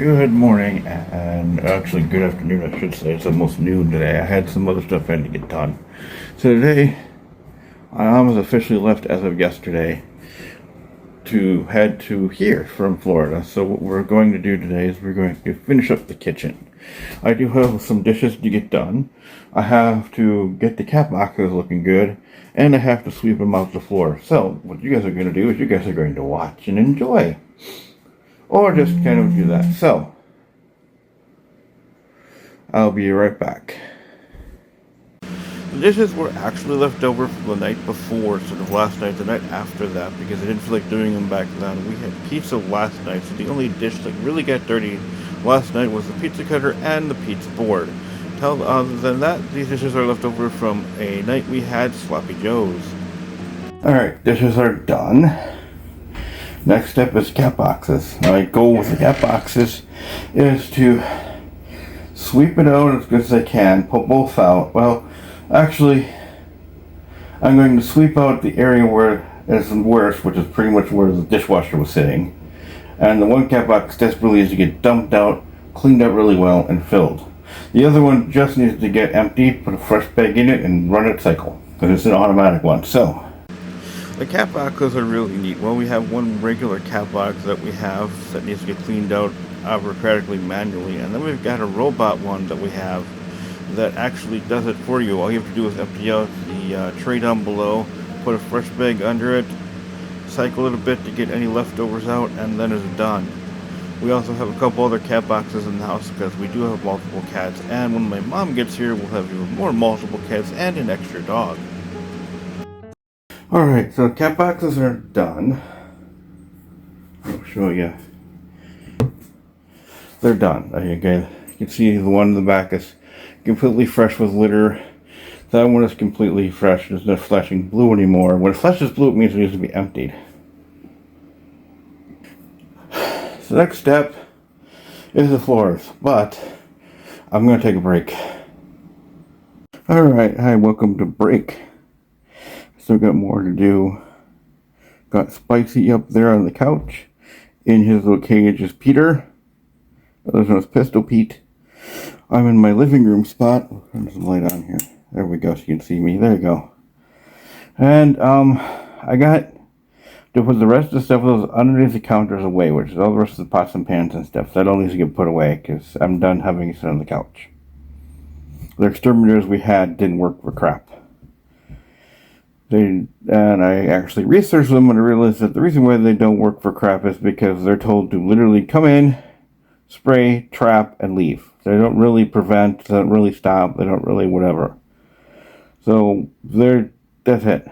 Good morning, and actually good afternoon, I should say. It's almost noon today. I had some other stuff I had to get done. So today, I was officially left as of yesterday to head to here from Florida. So what we're going to do today is we're going to finish up the kitchen. I do have some dishes to get done. I have to get the cat boxes looking good, and I have to sweep them out the floor. So what you guys are going to do is you guys are going to watch and enjoy, or just kind of do that. So I'll be right back. The dishes were actually left over from the night before, sort of last night, the night after that, because I didn't feel like doing them back then. We had pizza last night, so the only dish that really got dirty last night was the pizza cutter and the pizza board. Other than that, these dishes are left over from a night we had Sloppy Joe's. Alright, dishes are done. Next step is cat boxes. My goal with the cat boxes is to sweep it out as good as I can, put both out. Well, actually, I'm going to sweep out the area where it's worst, which is pretty much where the dishwasher was sitting. And the one cat box desperately needs to get dumped out, cleaned out really well, and filled. The other one just needs to get emptied, put a fresh bag in it, and run its cycle, because it's an automatic one. So, the cat boxes are really neat. Well, we have one regular cat box that we have that needs to get cleaned out bureaucratically manually, and then we've got a robot one that we have that actually does it for you. All you have to do is empty out the tray down below, put a fresh bag under it, cycle it a bit to get any leftovers out, and then it's done. We also have a couple other cat boxes in the house because we do have multiple cats, and when my mom gets here, we'll have even more multiple cats and an extra dog. Alright, so cat boxes are done. I'll show you. They're done. Okay, you can see the one in the back is completely fresh with litter. That one is completely fresh. It's not flashing blue anymore. When it flashes blue, it means it needs to be emptied. So the next step is the floors, but I'm going to take a break. Alright, hi, welcome to break. Still got more to do. Got Spicy up there on the couch. In his little cage is Peter. Otherwise known as Pistol Pete. I'm in my living room spot. There's a light on here. There we go, so you can see me. There you go. And I got to put the rest of the stuff those underneath the counters away, which is all the rest of the pots and pans and stuff. That all needs to get put away because I'm done having it sit on the couch. The exterminators we had didn't work for crap. And I actually researched them and I realized that the reason why they don't work for crap is because they're told to literally come in, spray, trap, and leave. They don't really prevent, they don't really stop, they don't really whatever. So that's it.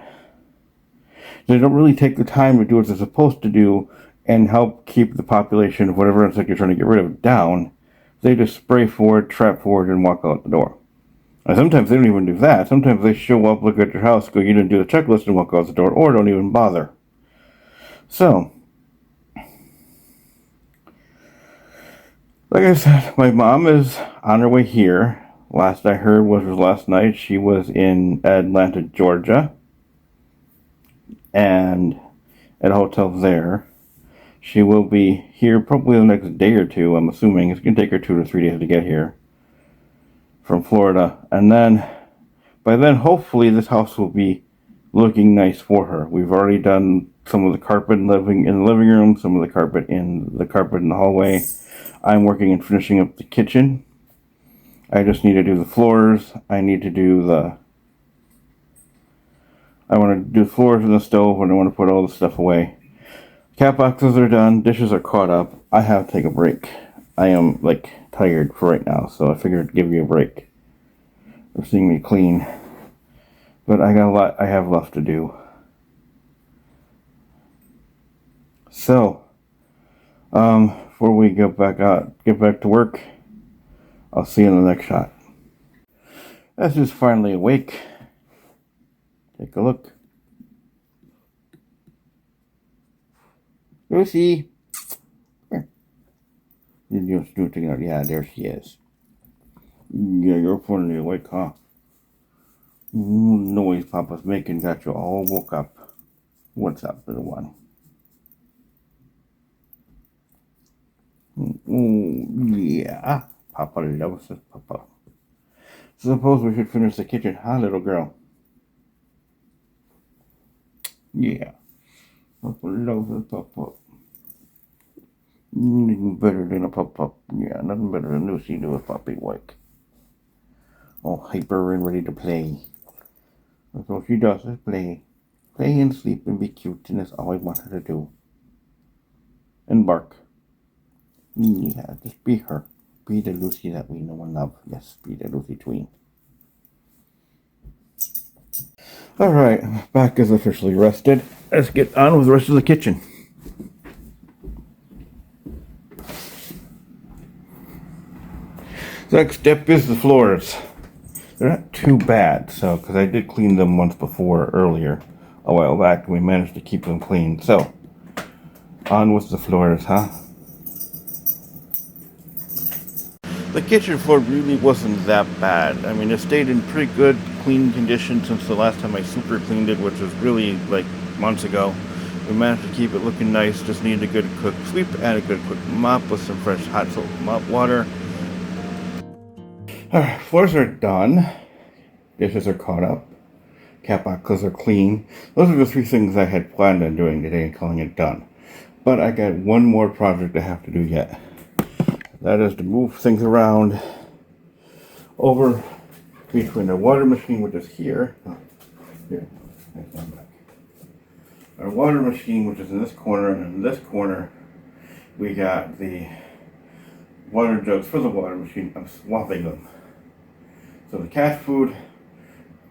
They don't really take the time to do what they're supposed to do and help keep the population of whatever insect you're trying to get rid of down. They just spray forward, trap forward, and walk out the door. And sometimes they don't even do that. Sometimes they show up, look at your house, go, you didn't do the checklist, and walk out the door, or don't even bother. So, like I said, my mom is on her way here. Last I heard was last night. She was in Atlanta, Georgia, and at a hotel there. She will be here probably the next day or two, I'm assuming. It's going to take her 2 to 3 days to get here from Florida. And then, by then, hopefully, this house will be looking nice for her. We've already done some of the carpet in the living room, some of the carpet in the hallway. I'm working on finishing up the kitchen. I just need to do the floors. I want to do the floors and the stove, and I want to put all the stuff away. Cat boxes are done. Dishes are caught up. I have to take a break. I am, tired for right now, so I figured I'd give you a break for seeing me clean. But I got a lot I have left to do. So, before we get back to work, I'll see you in the next shot. That's just finally awake. Take a look. Lucy! Here. You just do it together. Yeah, there she is. Yeah, you're finally awake, huh? Noise Papa's making got you all woke up. What's up, little one? Oh, yeah. Papa loves it, Papa. Suppose we should finish the kitchen, huh, little girl? Yeah. Papa loves it, Papa. Nothing better than a Papa. Yeah, nothing better than Lucy do with Puppy work. All hyper and ready to play. That's all she does is play. Play and sleep and be cute, and that's all I want her to do. And bark. Yeah, just be her. Be the Lucy that we know and love. Yes, be the Lucy tween. Alright, back is officially rested. Let's get on with the rest of the kitchen. The next step is the floors. They're not too bad, so, because I did clean them once before earlier, a while back, and we managed to keep them clean. So, on with the floors, huh? The kitchen floor really wasn't that bad. I mean, it stayed in pretty good, clean condition since the last time I super cleaned it, which was really like months ago. We managed to keep it looking nice, just needed a good quick sweep and a good quick mop with some fresh hot soap mop water. Alright, floors are done. Dishes are caught up. Cat boxes are clean. Those are the three things I had planned on doing today and calling it done. But I got one more project I have to do yet. That is to move things around over between the water machine, which is here. Oh, here. Our water machine, which is in this corner, and in this corner, we got the water jugs for the water machine. I'm swapping them. So the cat food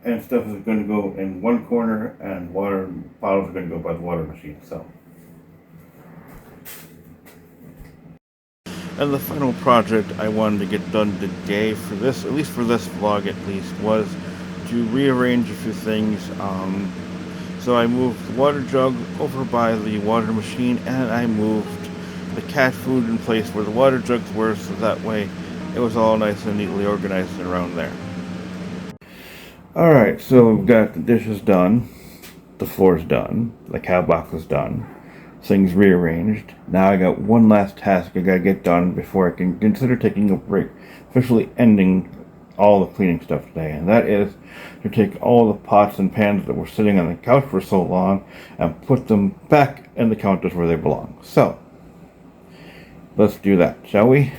and stuff is going to go in one corner, and water bottles are going to go by the water machine. So. And the final project I wanted to get done today for this, at least for this vlog at least, was to rearrange a few things. So I moved the water jug over by the water machine, and I moved the cat food in place where the water jugs were, so that way it was all nice and neatly organized around there. Alright, so we've got the dishes done, the floor's done, the cat box is done, things rearranged. Now I got one last task I gotta get done before I can consider taking a break, officially ending all the cleaning stuff today, and that is to take all the pots and pans that were sitting on the couch for so long and put them back in the counters where they belong. So, let's do that, shall we?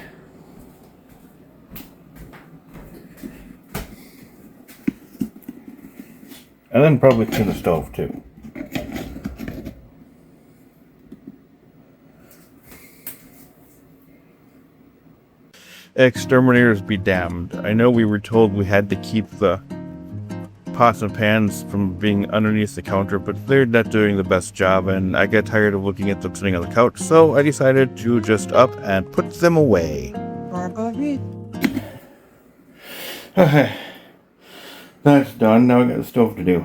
And then probably clean the stove too. Exterminators be damned. I know we were told we had to keep the pots and pans from being underneath the counter, but they're not doing the best job, and I got tired of looking at them sitting on the couch, so I decided to just up and put them away. Okay. That's done. Now I got the stove to do.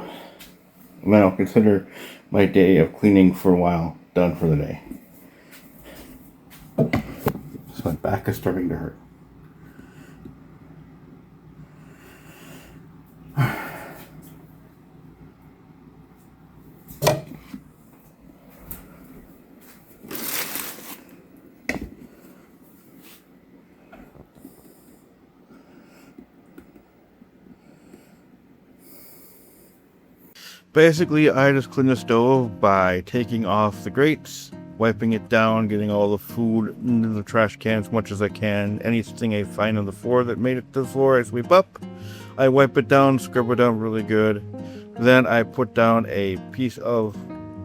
And then I'll consider my day of cleaning for a while done for the day. So my back is starting to hurt. Basically, I just clean the stove by taking off the grates, wiping it down, getting all the food into the trash can as much as I can. Anything I find on the floor that made it to the floor, I sweep up. I wipe it down, scrub it down really good. Then I put down a piece of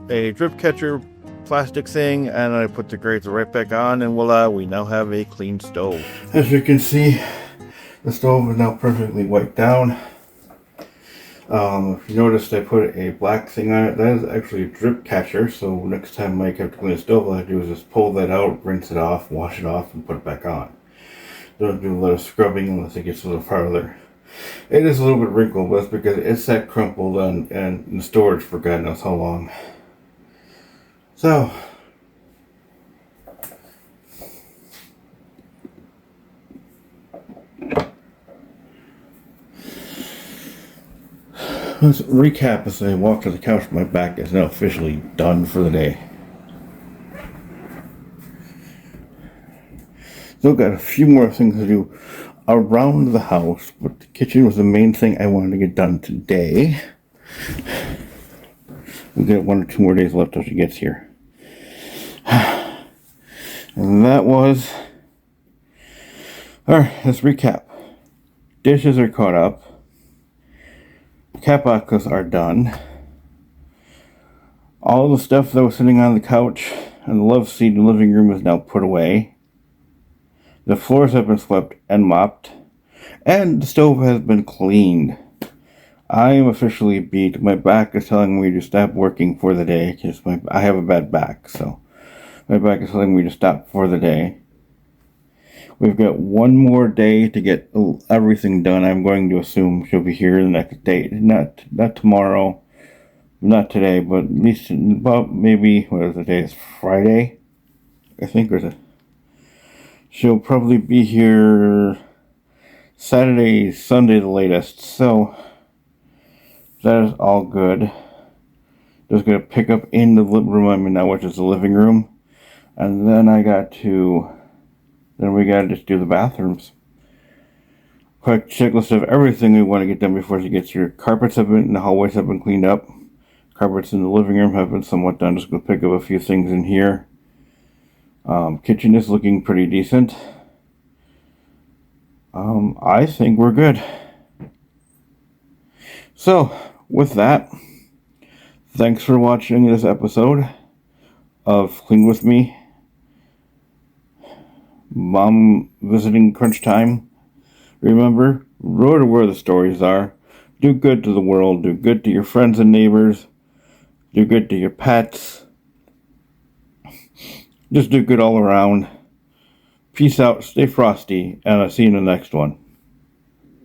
a drip catcher plastic thing, and I put the grates right back on, and voila, we now have a clean stove. As you can see, the stove is now perfectly wiped down. If you noticed, I put a black thing on it. That is actually a drip catcher, so next time Mike have to clean the stove, all I do is just pull that out, rinse it off, wash it off, and put it back on. Don't do a lot of scrubbing unless it gets a little farther. It is a little bit wrinkled, but it's because it sat crumpled and in storage for God knows how long. So, let's recap as I walk to the couch. My back is now officially done for the day. Still got a few more things to do around the house, but the kitchen was the main thing I wanted to get done today. We got 1 or 2 more days left till she gets here. And that was... Alright, let's recap. Dishes are caught up. Cat boxes are done. All the stuff that was sitting on the couch and the love seat in the living room is now put away. The floors have been swept and mopped. And the stove has been cleaned. I am officially beat. My back is telling me to stop working for the day because I have a bad back, so my back is telling me to stop for the day. We've got 1 more day to get everything done. I'm going to assume she'll be here the next day. Not tomorrow, not today, but at least about maybe, what is the day? It's Friday, I think, she'll probably be here Saturday, Sunday the latest. So that is all good. Just gonna pick up in the room I'm in now, which is the living room, and then we gotta just do the bathrooms. Quick checklist of everything we want to get done before she gets here. Carpets in the hallways have been cleaned up. Carpets in the living room have been somewhat done. Just gonna pick up a few things in here. Kitchen is looking pretty decent. I think we're good. So, with that, thanks for watching this episode of Clean With Me. Mom visiting crunch time. Remember, road to where the stories are. Do good to the world. Do good to your friends and neighbors. Do good to your pets. Just do good all around. Peace out. Stay frosty. And I'll see you in the next one.